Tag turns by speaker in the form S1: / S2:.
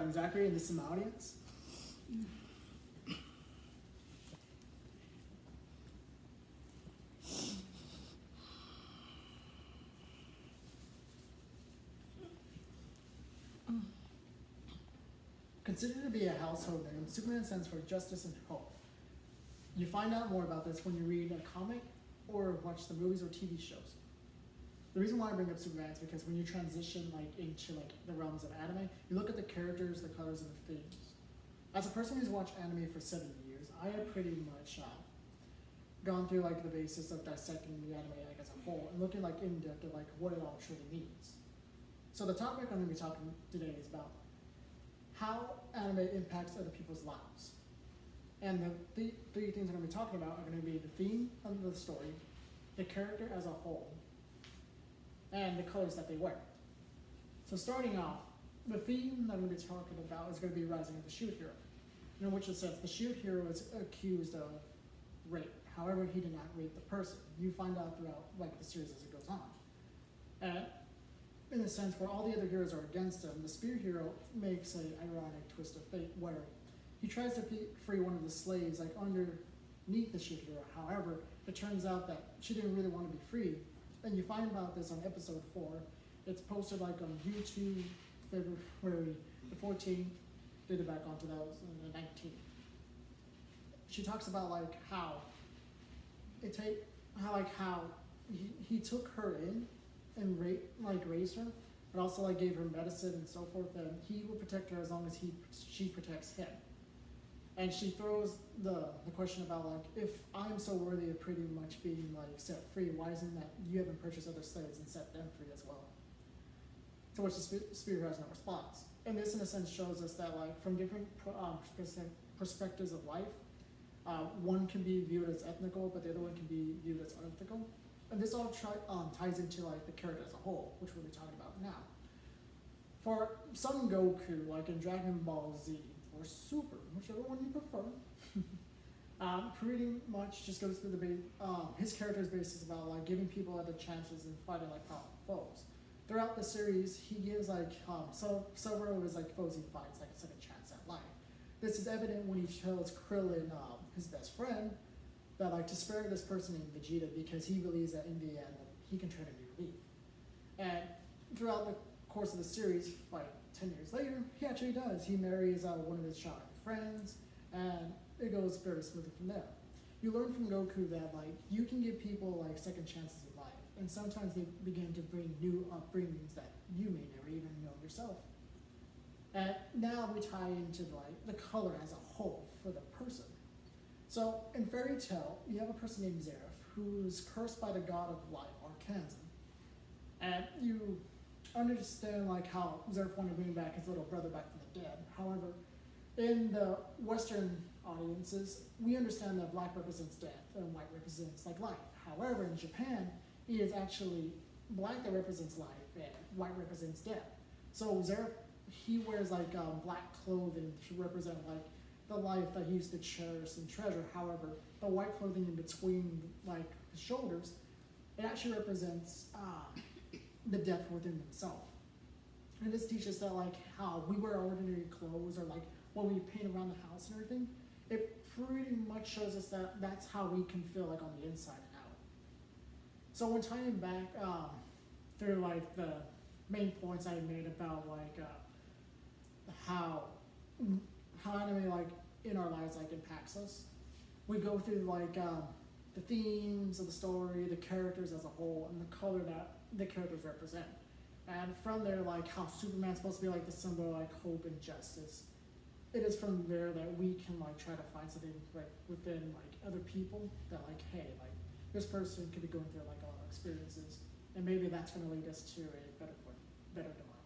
S1: I'm Zachary, and this is my audience. Considered to be a household name, Superman stands for justice and hope. You find out more about this when you read a comic or watch the movies or TV shows. The reason why I bring up Superman is because when you transition into the realms of anime, you look at the characters, the colors, and the themes. As a person who's watched anime for 7 years, I have pretty much gone through the basis of dissecting the anime as a whole and looking in depth at what it all truly means. So the topic I'm going to be talking today is about how anime impacts other people's lives. And the three things I'm going to be talking about are going to be the theme of the story, the character as a whole, and the colors that they wear. So starting off, the theme that I'm going to be talking about is going to be Rising of the Shield Hero, in which it says the Shield Hero is accused of rape. However, he did not rape the person. You find out throughout the series as it goes on. And in a sense where all the other heroes are against him, the Spear Hero makes an ironic twist of fate where he tries to free one of the slaves underneath the Shield Hero. However, it turns out that she didn't really want to be free. And you find about this on episode 4. It's posted on YouTube, February the 14th, did it back on 2019. She talks about how he took her in and raised her, but also gave her medicine and so forth, and he will protect her as long as she protects him. And she throws the question about if I'm so worthy of pretty much being set free, why isn't that you haven't purchased other slaves and set them free as well? To which the Spear has no response. And this in a sense shows us that from different perspectives of life, one can be viewed as ethical, but the other one can be viewed as unethical. And this all ties into the character as a whole, which we'll be talking about now. For Son Goku, in Dragon Ball Z, or Super, whichever one you prefer, pretty much just goes through his character's basis about giving people other chances and fighting powerful foes. Throughout the series, he gives several of his foes he fights a second chance at life. This is evident when he tells Krillin, his best friend, that to spare this person named Vegeta because he believes that in the end he can turn a new leaf. And throughout the course of the series, 10 years later, he actually does. He marries one of his childhood friends, and it goes very smoothly from there. You learn from Goku that you can give people second chances in life, and sometimes they begin to bring new upbringings that you may never even know yourself. And now we tie into the color as a whole for the person. So in Fairy Tail, you have a person named Zeref who's cursed by the god of life, Arkansan. And you understand how Zeref wanted to bring back his little brother back from the dead. However, in the Western audiences, we understand that black represents death and white represents life. However, in Japan, it is actually black that represents life and white represents death. So Zeref, he wears black clothing to represent the life that he used to cherish and treasure. However, the white clothing in between the shoulders, it actually represents the death within himself. And this teaches that how we wear ordinary clothes or what we paint around the house and everything, it pretty much shows us that that's how we can feel on the inside and out. So when tying back through the main points I made about how anime in our lives impacts us, we go through the themes of the story, the characters as a whole, and the color that the characters represent. And from there, how Superman's supposed to be the symbol of hope and justice. It is from there that we can try to find something within other people that hey, this person could be going through a lot of experiences, and maybe that's going to lead us to a better demise.